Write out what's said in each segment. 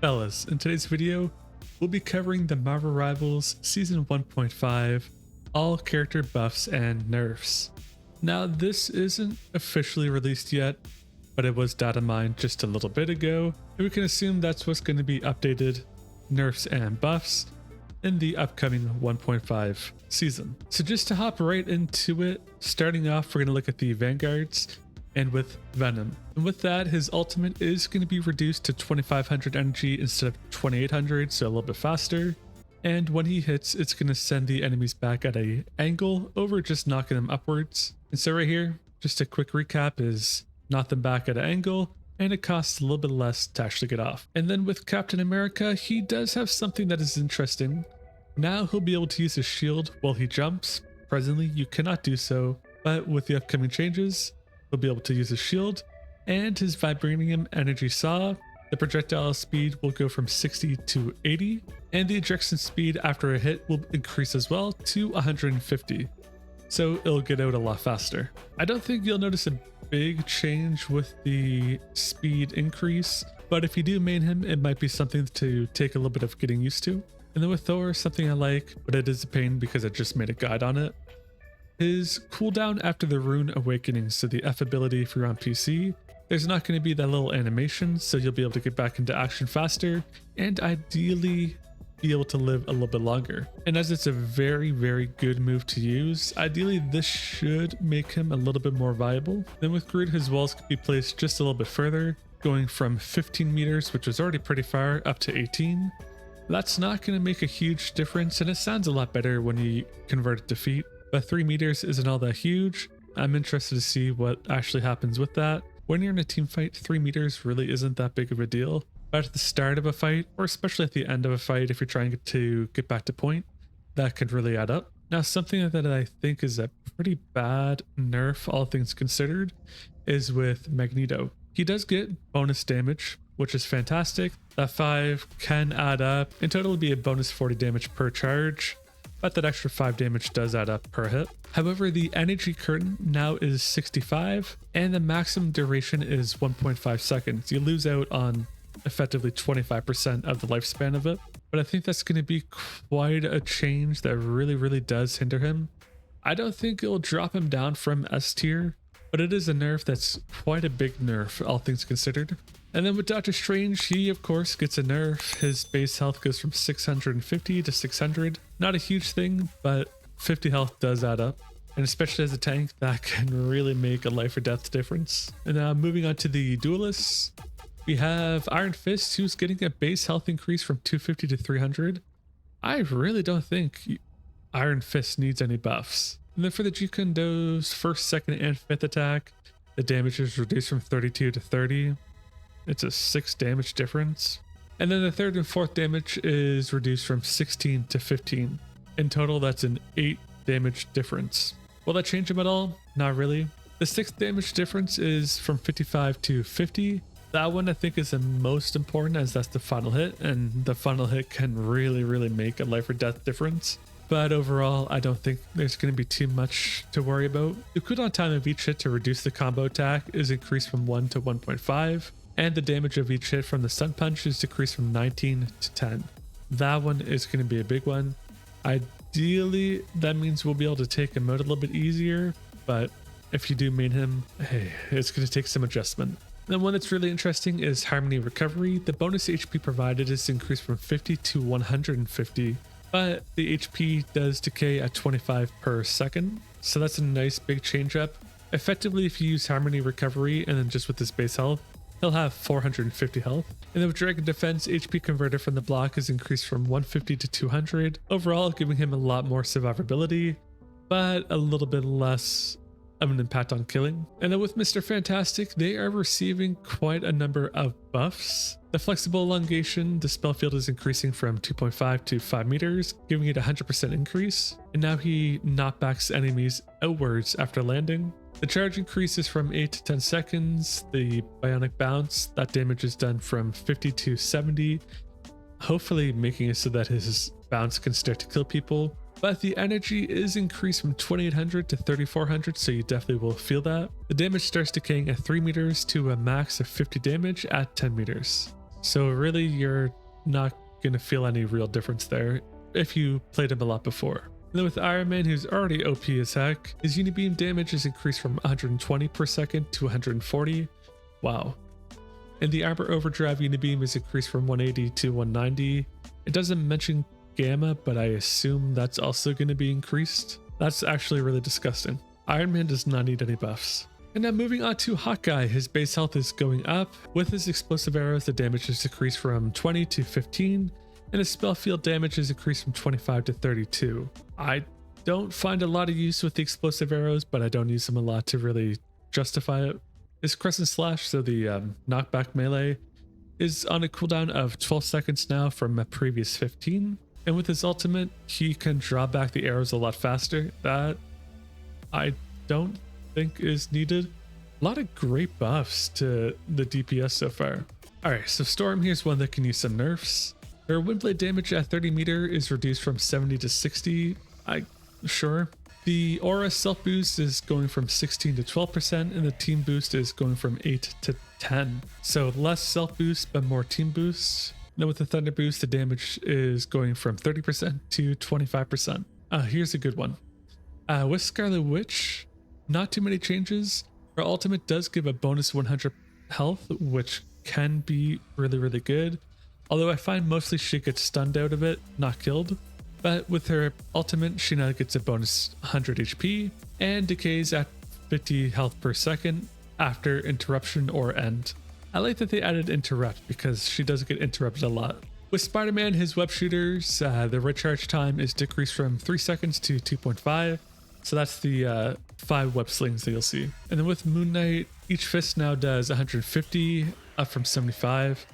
Fellas, in today's video, we'll be covering the Marvel Rivals Season 1.5, all character buffs and nerfs. Now, this isn't officially released yet, but it was data mined just a little bit ago, and we can assume that's what's going to be updated, nerfs and buffs, in the upcoming 1.5 season. So just to hop right into it, starting off, we're going to look at the Vanguards, and with Venom. And with that, his ultimate is going to be reduced to 2500 energy instead of 2800, so a little bit faster. And when he hits, it's going to send the enemies back at an angle over just knocking them upwards. And so right here, just a quick recap is knock them back at an angle, and it costs a little bit less to actually get off. And then with Captain America, he does have something that is interesting. Now he'll be able to use his shield while he jumps. Presently, you cannot do so, but with the upcoming changes, he'll be able to use his shield and his vibranium energy saw. The projectile speed will go from 60 to 80, and the ejection speed after a hit will increase as well to 150. So it'll get out a lot faster. I don't think you'll notice a big change with the speed increase, but if you do main him, it might be something to take a little bit of getting used to. And then with Thor, something I like, but it is a pain because I just made a guide on it. His cooldown after the Rune Awakening, so the F ability if you're on PC, there's not going to be that little animation, so you'll be able to get back into action faster and ideally be able to live a little bit longer. And as it's a very, very good move to use, ideally this should make him a little bit more viable. Then with Groot, his walls could be placed just a little bit further, going from 15 meters, which was already pretty far, up to 18. That's not going to make a huge difference, and it sounds a lot better when you convert it to feet. But 3 meters isn't all that huge. I'm interested to see what actually happens with that. When you're in a team fight, 3 meters really isn't that big of a deal. But at the start of a fight, or especially at the end of a fight, if you're trying to get back to point, that could really add up. Now, something that I think is a pretty bad nerf, all things considered, is with Magneto. He does get bonus damage, which is fantastic. That 5 can add up. In total, it'll be a bonus 40 damage per charge, but that extra 5 damage does add up per hit. However, the energy curtain now is 65, and the maximum duration is 1.5 seconds. You lose out on effectively 25% of the lifespan of it, but I think that's going to be quite a change that really does hinder him. I don't think it'll drop him down from S tier, but it is a nerf that's quite a big nerf, all things considered. And then with Doctor Strange, he of course gets a nerf. His base health goes from 650 to 600. Not a huge thing, but 50 health does add up. And especially as a tank, that can really make a life or death difference. And now moving on to the duelists, we have Iron Fist, who's getting a base health increase from 250 to 300. I really don't think Iron Fist needs any buffs. And then for the Jeet Kundo's first, second, and fifth attack, the damage is reduced from 32 to 30. It's a 6 damage difference. And then the third and fourth damage is reduced from 16 to 15. In total, that's an 8 damage difference. Will that change him at all? Not really. The 6th damage difference is from 55 to 50. That one I think is the most important, as that's the final hit, and the final hit can really make a life or death difference. But overall, I don't think there's going to be too much to worry about. The cooldown time of each hit to reduce the combo attack is increased from 1 to 1.5. And the damage of each hit from the Sun Punch is decreased from 19 to 10. That one is going to be a big one. Ideally, that means we'll be able to take him out a little bit easier, but if you do main him, hey, it's going to take some adjustment. Then one that's really interesting is Harmony Recovery. The bonus HP provided is increased from 50 to 150, but the HP does decay at 25 per second, so that's a nice big change up. Effectively, if you use Harmony Recovery and then just with his base health, he'll have 450 health. And then with Dragon Defense, HP converted from the block is increased from 150 to 200. Overall, giving him a lot more survivability, but a little bit less of an impact on killing. And then with Mr. Fantastic, they are receiving quite a number of buffs. The flexible elongation, the spell field is increasing from 2.5 to 5 meters, giving it a 100% increase. And now he knockbacks enemies outwards after landing. The charge increases from 8 to 10 seconds. The bionic bounce, that damage is done from 50 to 70, hopefully making it so that his bounce can start to kill people. But the energy is increased from 2800 to 3400, so you definitely will feel that. The damage starts decaying at 3 meters to a max of 50 damage at 10 meters. So really you're not going to feel any real difference there if you played him a lot before. And then with Iron Man, who's already OP as heck, his Unibeam damage is increased from 120 per second to 140. Wow. And the Armor Overdrive Unibeam is increased from 180 to 190. It doesn't mention Gamma, but I assume that's also going to be increased. That's actually really disgusting. Iron Man does not need any buffs. And now moving on to Hawkeye, his base health is going up. With his explosive arrows, the damage is decreased from 20 to 15, and his spell field damage is increased from 25 to 32. I don't find a lot of use with the explosive arrows, but I don't use them a lot to really justify it. His Crescent Slash, so the knockback melee, is on a cooldown of 12 seconds now from a previous 15. And with his ultimate, he can draw back the arrows a lot faster. That I don't think is needed. A lot of great buffs to the DPS so far. Alright, so Storm here's one that can use some nerfs. Her windblade damage at 30 meter is reduced from 70 to 60. Sure. The aura self boost is going from 16 to 12%, and the team boost is going from 8 to 10. So less self boost, but more team boost. Then with the thunder boost, the damage is going from 30% to 25%. Here's a good one. With Scarlet Witch, not too many changes. Her ultimate does give a bonus 100 health, which can be really, really good. Although I find mostly she gets stunned out of it, not killed. But with her ultimate, she now gets a bonus 100 HP and decays at 50 health per second after interruption or end. I like that they added interrupt because she does get interrupted a lot. With Spider-Man, his web shooters, the recharge time is decreased from 3 seconds to 2.5. So that's the 5 web slings that you'll see. And then with Moon Knight, each fist now does 150, up from 75.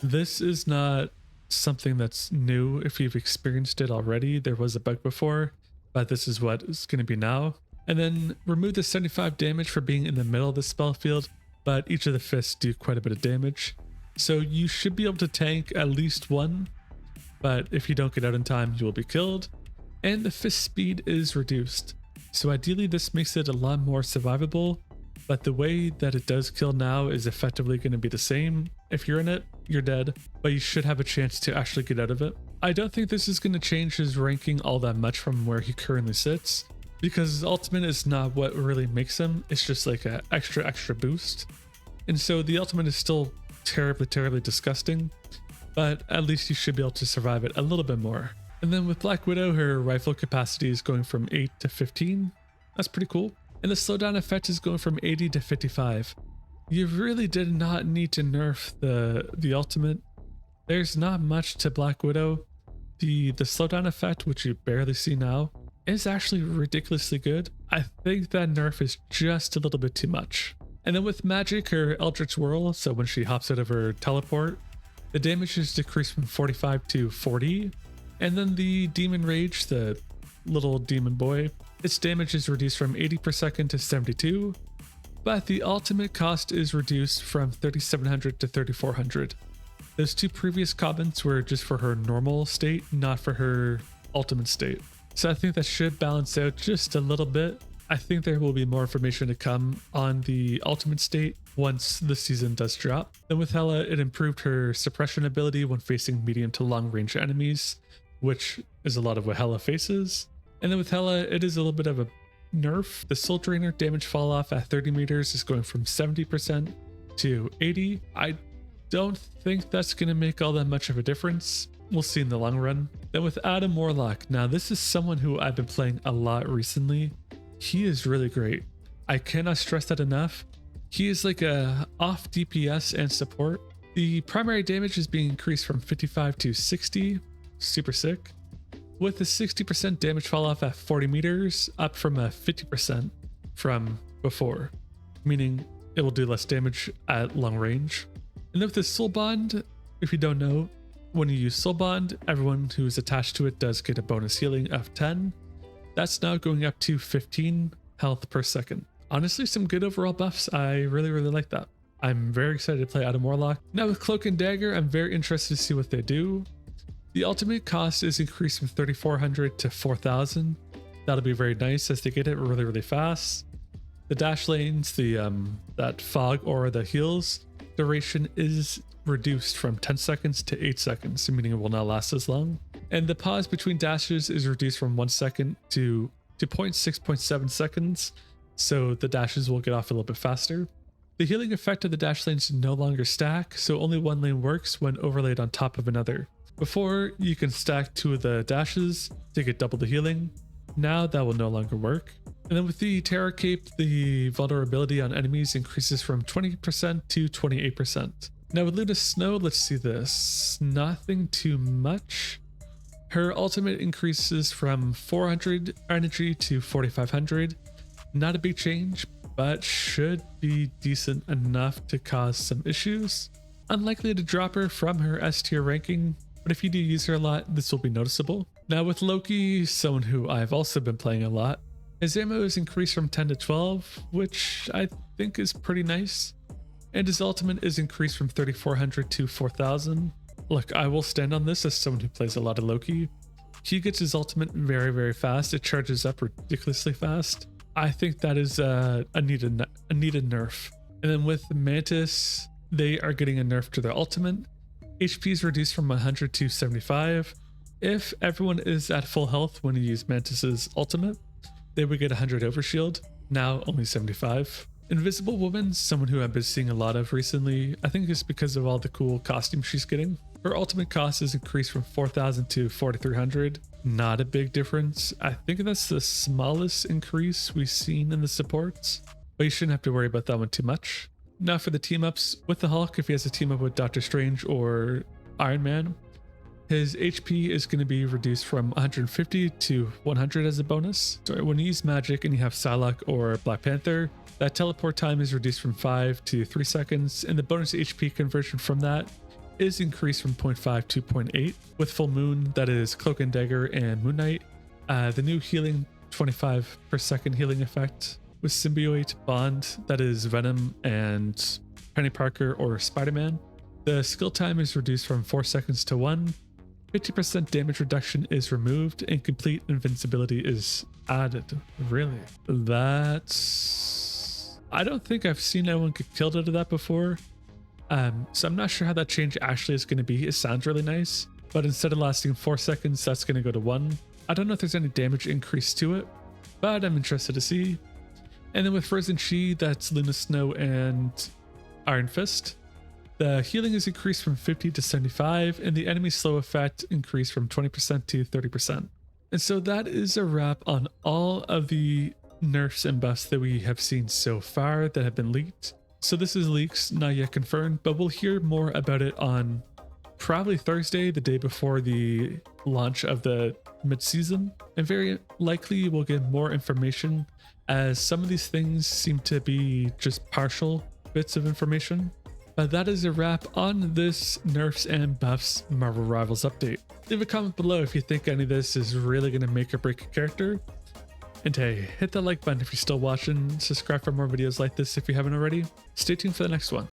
This is not something that's new. If you've experienced it already, there was a bug before, but this is what it's going to be now. And then remove the 75 damage for being in the middle of the spell field, but each of the fists do quite a bit of damage. So you should be able to tank at least one, but if you don't get out in time, you will be killed. And the fist speed is reduced. So ideally this makes it a lot more survivable, but the way that it does kill now is effectively going to be the same. If you're in it, you're dead, but you should have a chance to actually get out of it. I don't think this is going to change his ranking all that much from where he currently sits, because his ultimate is not what really makes him. It's just like an extra boost. And so the ultimate is still terribly disgusting, but at least you should be able to survive it a little bit more. And then with Black Widow, her rifle capacity is going from 8 to 15. That's pretty cool. And the slowdown effect is going from 80 to 55. You really did not need to nerf the ultimate. There's not much to Black Widow. The slowdown effect, which you barely see now, is actually ridiculously good. I think that nerf is just a little bit too much. And then with Magic, her Eldritch Whirl, so when she hops out of her teleport, the damage is decreased from 45 to 40. And then the Demon Rage, the little demon boy, its damage is reduced from 80 per second to 72. But the ultimate cost is reduced from 3700 to 3400. Those two previous comments were just for her normal state, not for her ultimate state. So I think that should balance out just a little bit. I think there will be more information to come on the ultimate state once the season does drop. Then with Hela, it improved her suppression ability when facing medium to long range enemies, which is a lot of what Hela faces. And then with Hela, it is a little bit of a nerf. The Soul Drainer damage fall off at 30 meters is going from 70% to 80. I don't think that's going to make all that much of a difference. We'll see in the long run. Then with Adam Warlock, now this is someone who I've been playing a lot recently. He is really great. I cannot stress that enough. He is like a off DPS and support. The primary damage is being increased from 55 to 60. Super sick. With a 60% damage fall off at 40 meters, up from a 50% from before, meaning it will do less damage at long range. And then with the Soul Bond, if you don't know, when you use Soul Bond, everyone who is attached to it does get a bonus healing of 10. That's now going up to 15 health per second. Honestly, some good overall buffs. I really like that. I'm very excited to play Adam Warlock. Now with Cloak and Dagger, I'm very interested to see what they do. The ultimate cost is increased from 3,400 to 4,000. That'll be very nice as they get it really fast. The dash lanes, that fog aura that heals duration is reduced from 10 seconds to 8 seconds, meaning it will not last as long. And the pause between dashes is reduced from 1 second to 0.6.7 seconds, so the dashes will get off a little bit faster. The healing effect of the dash lanes no longer stack, so only one lane works when overlaid on top of another. Before, you can stack 2 of the dashes to get double the healing. Now that will no longer work. And then with the Terror Cape, the vulnerability on enemies increases from 20% to 28%. Now with Luna Snow, let's see this. Nothing too much. Her ultimate increases from 400 energy to 4500. Not a big change, but should be decent enough to cause some issues. Unlikely to drop her from her S tier ranking, but if you do use her a lot, this will be noticeable. Now with Loki, someone who I've also been playing a lot, his ammo is increased from 10 to 12, which I think is pretty nice. And his ultimate is increased from 3400 to 4000. Look, I will stand on this as someone who plays a lot of Loki. He gets his ultimate very, very fast. It charges up ridiculously fast. I think that is a needed nerf. And then with Mantis, they are getting a nerf to their ultimate. HP is reduced from 100 to 75. If everyone is at full health when you use Mantis's ultimate, they would get 100 overshield. Now only 75. Invisible Woman, someone who I've been seeing a lot of recently. I think it's because of all the cool costumes she's getting. Her ultimate cost is increased from 4,000 to 4,300. Not a big difference. I think that's the smallest increase we've seen in the supports, but you shouldn't have to worry about that one too much. Now for the team ups with the Hulk, if he has a team up with Doctor Strange or Iron Man, his HP is going to be reduced from 150 to 100 as a bonus. So when you use magic and you have Psylocke or Black Panther, that teleport time is reduced from 5 to 3 seconds, and the bonus HP conversion from that is increased from 0.5 to 0.8. With Full Moon, that is Cloak and Dagger and Moon Knight, the new healing 25 per second healing effect. With Symbiote Bond, that is Venom and Penny Parker or Spider-Man, the skill time is reduced from 4 seconds to 1. 50% damage reduction is removed and complete invincibility is added. Really? That's... I don't think I've seen anyone get killed out of that before. So I'm not sure how that change actually is going to be. It sounds really nice, but instead of lasting 4 seconds, that's going to go to 1. I don't know if there's any damage increase to it, but I'm interested to see. And then with Frozen Chi, that's Luna Snow and Iron Fist. The healing is increased from 50 to 75, and the enemy slow effect increased from 20% to 30%. And so that is a wrap on all of the nerfs and buffs that we have seen so far that have been leaked. So this is leaks, not yet confirmed, but we'll hear more about it on probably Thursday, the day before the launch of the mid-season. And very likely we'll get more information, as some of these things seem to be just partial bits of information. But that is a wrap on this nerfs and buffs Marvel Rivals update. Leave a comment below if you think any of this is really going to make or break a character. And hey, hit that like button if you're still watching, subscribe for more videos like this if you haven't already. Stay tuned for the next one.